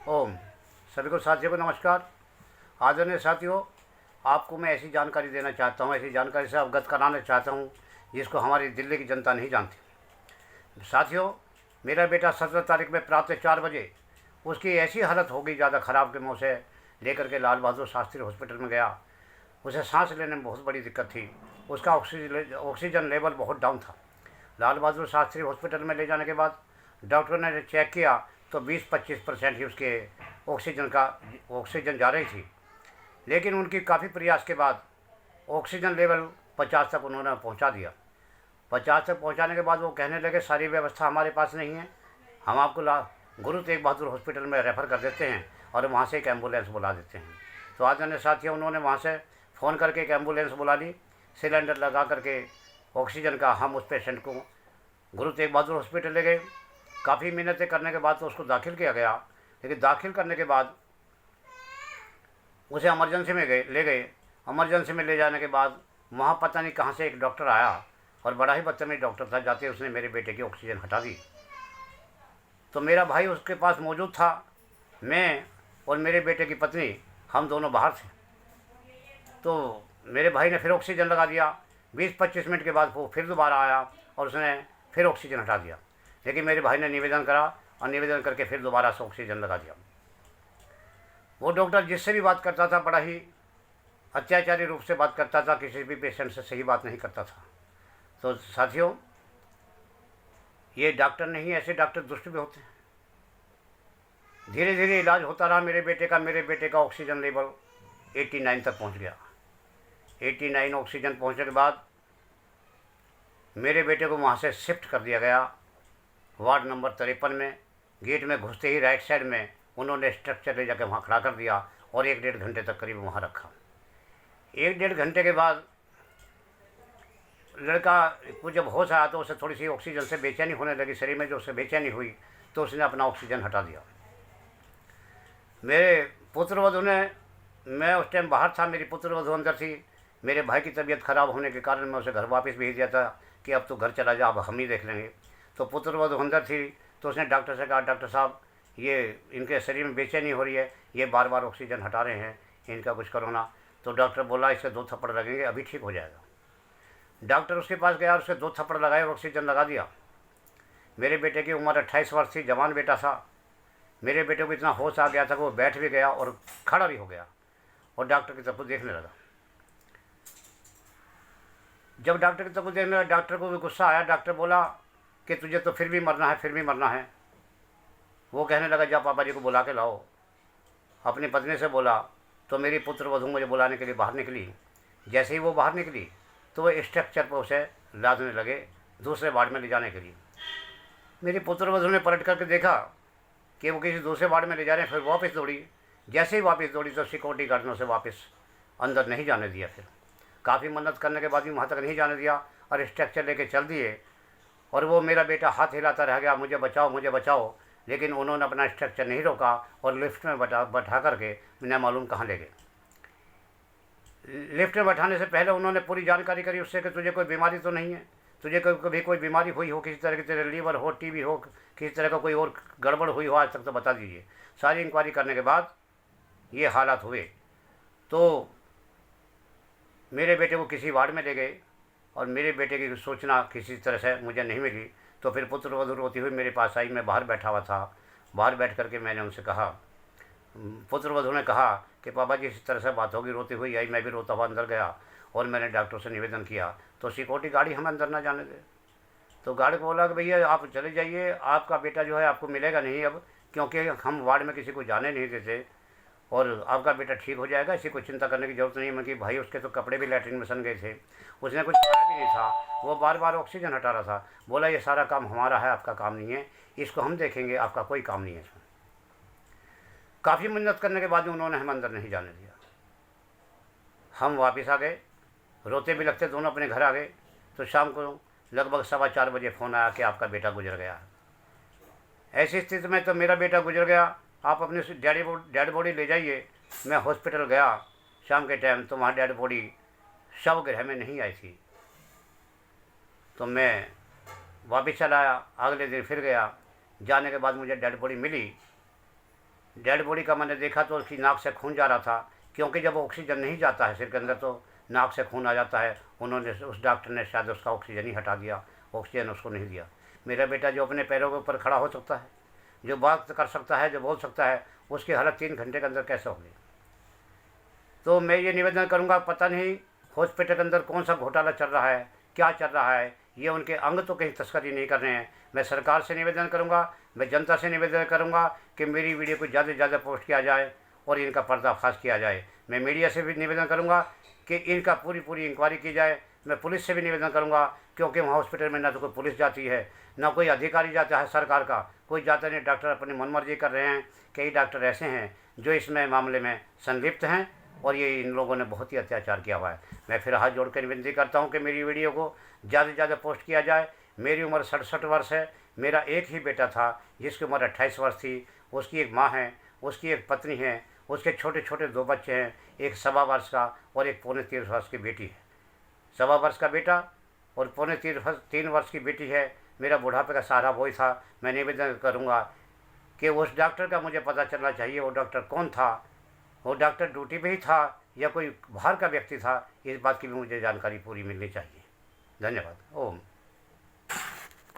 ओम। सभी को साथियों को नमस्कार। आदरणीय साथियों, आपको मैं ऐसी जानकारी देना चाहता हूँ, ऐसी जानकारी से अवगत कराना चाहता हूँ जिसको हमारी दिल्ली की जनता नहीं जानती। साथियों, मेरा बेटा 17 तारीख में प्रातः 4 बजे उसकी ऐसी हालत हो गई ज़्यादा ख़राब कि मैं उसे लेकर के लाल बहादुर शास्त्री हॉस्पिटल में गया। उसे सांस लेने में बहुत बड़ी दिक्कत थी। उसका ऑक्सीजन लेवल बहुत डाउन था। लाल बहादुर शास्त्री हॉस्पिटल में ले जाने के बाद डॉक्टर ने चेक किया तो 20-25% ही उसके ऑक्सीजन जा रही थी। लेकिन उनकी काफ़ी प्रयास के बाद ऑक्सीजन लेवल 50 तक उन्होंने पहुंचा दिया। 50 तक पहुंचाने के बाद वो कहने लगे सारी व्यवस्था हमारे पास नहीं है, हम आपको गुरु तेग बहादुर हॉस्पिटल में रेफ़र कर देते हैं और वहाँ से एक एम्बुलेंस बुला देते हैं। तो आदरणीय साथियों, उन्होंने वहाँ से फ़ोन करके एक एम्बुलेंस बुला ली। सिलेंडर लगा करके ऑक्सीजन का हम उस पेशेंट को गुरु तेग बहादुर हॉस्पिटल ले गए। काफ़ी मिन्नतें करने के बाद तो उसको दाखिल किया गया, लेकिन दाखिल करने के बाद उसे इमरजेंसी में ले गए। इमरजेंसी में ले जाने के बाद वहाँ पता नहीं कहाँ से एक डॉक्टर आया और बड़ा ही बदतमीज डॉक्टर था। जाते उसने मेरे बेटे की ऑक्सीजन हटा दी। तो मेरा भाई उसके पास मौजूद था। मैं और मेरे बेटे की पत्नी हम दोनों बाहर थे। तो मेरे भाई ने फिर ऑक्सीजन लगा दिया। 20-25 मिनट के बाद वो फिर दोबारा आया और उसने फिर ऑक्सीजन हटा दिया। लेकिन मेरे भाई ने निवेदन करा और निवेदन करके फिर दोबारा से ऑक्सीजन लगा दिया। वो डॉक्टर जिससे भी बात करता था बड़ा ही अत्याचारी रूप से बात करता था, किसी भी पेशेंट से सही बात नहीं करता था। तो साथियों, ये डॉक्टर नहीं, ऐसे डॉक्टर दुष्ट भी होते हैं। धीरे धीरे इलाज होता रहा मेरे बेटे का ऑक्सीजन लेवल 89 तक पहुंच गया। 89 ऑक्सीजन पहुंचने के बाद मेरे बेटे को वहाँ से शिफ्ट कर दिया गया वार्ड नंबर 53 में। गेट में घुसते ही राइट साइड में उन्होंने स्ट्रक्चर ले जाकर वहाँ खड़ा कर दिया और 1-1.5 घंटे तक करीब वहाँ रखा। 1-1.5 घंटे के बाद लड़का को जब होश आया तो उसे थोड़ी सी ऑक्सीजन से बेचैनी होने लगी। शरीर में जो उसे बेचैनी हुई तो उसने अपना ऑक्सीजन हटा दिया। मेरे पुत्रवधू ने, मैं उस टाइम बाहर था, मेरी पुत्रवधू अंदर थी। मेरे भाई की तबीयत ख़राब होने के कारण मैं उसे घर वापस भेज दिया था कि अब तो घर चला जा, अब हम ही देख लेंगे। तो पुत्रवधू अंदर थी तो उसने डॉक्टर से कहा, डॉक्टर साहब ये इनके शरीर में बेचैनी हो रही है, ये बार बार ऑक्सीजन हटा रहे हैं, इनका कुछ करो ना। तो डॉक्टर बोला इसे 2 थप्पड़ लगेंगे, अभी ठीक हो जाएगा। डॉक्टर उसके पास गया और उसे 2 थप्पड़ लगाए और ऑक्सीजन लगा दिया। मेरे बेटे की उम्र 28 वर्ष थी, जवान बेटा था। मेरे बेटे को इतना होश आ गया था कि वो बैठ भी गया और खड़ा भी हो गया और डॉक्टर की तरफ देखने लगा। जब डॉक्टर की तरफ देखने लगा, डॉक्टर को भी गुस्सा आया। डॉक्टर बोला कि तुझे तो फिर भी मरना है, फिर भी मरना है। वो कहने लगा जा पापा जी को बुला के लाओ। अपनी पत्नी से बोला तो मेरी पुत्रवधू मुझे बुलाने के लिए बाहर निकली। जैसे ही वो बाहर निकली तो वो स्ट्रक्चर पर उसे लादने लगे दूसरे वार्ड में ले जाने के लिए। मेरी पुत्रवधू ने पलट करके देखा कि वो किसी दूसरे वार्ड में ले जा रहे हैं, फिर वापस दौड़ी। जैसे ही वापस दौड़ी तो सिक्योरिटी गार्ड ने उसे वापस अंदर नहीं जाने दिया। फिर काफ़ी मन्नत करने के बाद भी वहाँ तक नहीं जाने दिया और स्ट्रक्चर लेके चल दिए। और वो मेरा बेटा हाथ हिलाता रह गया, मुझे बचाओ मुझे बचाओ। लेकिन उन्होंने अपना स्ट्रक्चर नहीं रोका और लिफ्ट में बैठा करके बिना मालूम कहाँ ले गए। लिफ्ट में बैठाने से पहले उन्होंने पूरी जानकारी करी उससे कि तुझे कोई बीमारी तो नहीं है, तुझे कभी कोई बीमारी हुई हो, किसी तरह की तेरे लीवर हो, टीबी हो, किसी तरह का कोई और गड़बड़ हुई हो आज तक तो बता दीजिए। सारी इंक्वायरी करने के बाद ये हालात हुए तो मेरे बेटे को किसी वार्ड में ले गए और मेरे बेटे की सूचना किसी तरह से मुझे नहीं मिली। तो फिर पुत्रवधू रोती हुई मेरे पास आई। मैं बाहर बैठा हुआ था। बाहर बैठ करके मैंने उनसे कहा, पुत्रवधू ने कहा कि पापा जी इस तरह से बात होगी। रोती हुई आई, मैं भी रोता हुआ अंदर गया और मैंने डॉक्टर से निवेदन किया तो सिक्योरिटी गाड़ी हमें अंदर ना जाने दे। तो गार्ड को बोला कि भैया आप चले जाइए, आपका बेटा जो है आपको मिलेगा नहीं अब, क्योंकि हम वार्ड में किसी को जाने नहीं देते और आपका बेटा ठीक हो जाएगा, इसी को चिंता करने की ज़रूरत नहीं है। मैं कि भाई उसके तो कपड़े भी लैट्रिन में सन गए थे, उसने कुछ खाया भी नहीं था, वो बार बार ऑक्सीजन हटा रहा था। बोला ये सारा काम हमारा है, आपका काम नहीं है, इसको हम देखेंगे, आपका कोई काम नहीं है इसमें। काफ़ी मिन्नत करने के बाद उन्होंने हमें अंदर नहीं जाने दिया। हम वापस आ गए, रोते भी लगते दोनों अपने घर आ गए। तो शाम को लगभग 4:15 बजे फ़ोन आया कि आपका बेटा गुजर गया है। ऐसी स्थिति में तो मेरा बेटा गुजर गया, आप अपनी डेड बॉडी ले जाइए। मैं हॉस्पिटल गया शाम के टाइम तो वहाँ डेड बॉडी शव गृह में नहीं आई थी। तो मैं वापस चला आया, अगले दिन फिर गया। जाने के बाद मुझे डेड बॉडी मिली। डेड बॉडी का मैंने देखा तो उसकी नाक से खून जा रहा था, क्योंकि जब ऑक्सीजन नहीं जाता है सिर के अंदर तो नाक से खून आ जाता है। उन्होंने, उस डॉक्टर ने शायद उसका ऑक्सीजन ही हटा दिया, ऑक्सीजन उसको नहीं दिया। मेरा बेटा जो अपने पैरों के ऊपर खड़ा हो सकता है, जो बात कर सकता है, जो बोल सकता है, उसकी हालत 3 घंटे के अंदर कैसे होगी? तो मैं ये निवेदन करूँगा, पता नहीं हॉस्पिटल के अंदर कौन सा घोटाला चल रहा है, क्या चल रहा है, ये उनके अंग तो कहीं तस्करी नहीं कर रहे हैं। मैं सरकार से निवेदन करूँगा, मैं जनता से निवेदन करूँगा कि मेरी वीडियो को ज़्यादा से ज़्यादा पोस्ट किया जाए और इनका पर्दाफाश किया जाए। मैं मीडिया से भी निवेदन करूँगा कि इनका पूरी इंक्वायरी की जाए। मैं पुलिस से भी निवेदन करूँगा, क्योंकि वहाँ हॉस्पिटल में ना तो कोई पुलिस जाती है, ना कोई अधिकारी जाता है सरकार का, कोई जाता नहीं। डॉक्टर अपनी मनमर्जी कर रहे हैं। कई डॉक्टर ऐसे हैं जो इसमें मामले में संलिप्त हैं और ये इन लोगों ने बहुत ही अत्याचार किया हुआ है। मैं फिर हाथ जोड़कर विनती करता हूँ कि मेरी वीडियो को ज़्यादा से ज़्यादा पोस्ट किया जाए। मेरी उम्र 67 वर्ष है। मेरा एक ही बेटा था जिसकी उम्र 28 वर्ष थी। उसकी एक माँ है, उसकी एक पत्नी है, उसके छोटे छोटे 2 बच्चे हैं, एक 1.25 वर्ष का और एक 3.25 वर्ष की बेटी है। 1.25 वर्ष का बेटा और 3.25 वर्ष की बेटी है। मेरा बुढ़ापे का सहारा वही था। मैं निवेदन करूँगा कि उस डॉक्टर का मुझे पता चलना चाहिए, वो डॉक्टर कौन था, वो डॉक्टर ड्यूटी पे ही था या कोई बाहर का व्यक्ति था। इस बात की भी मुझे जानकारी पूरी मिलनी चाहिए। धन्यवाद। ओम।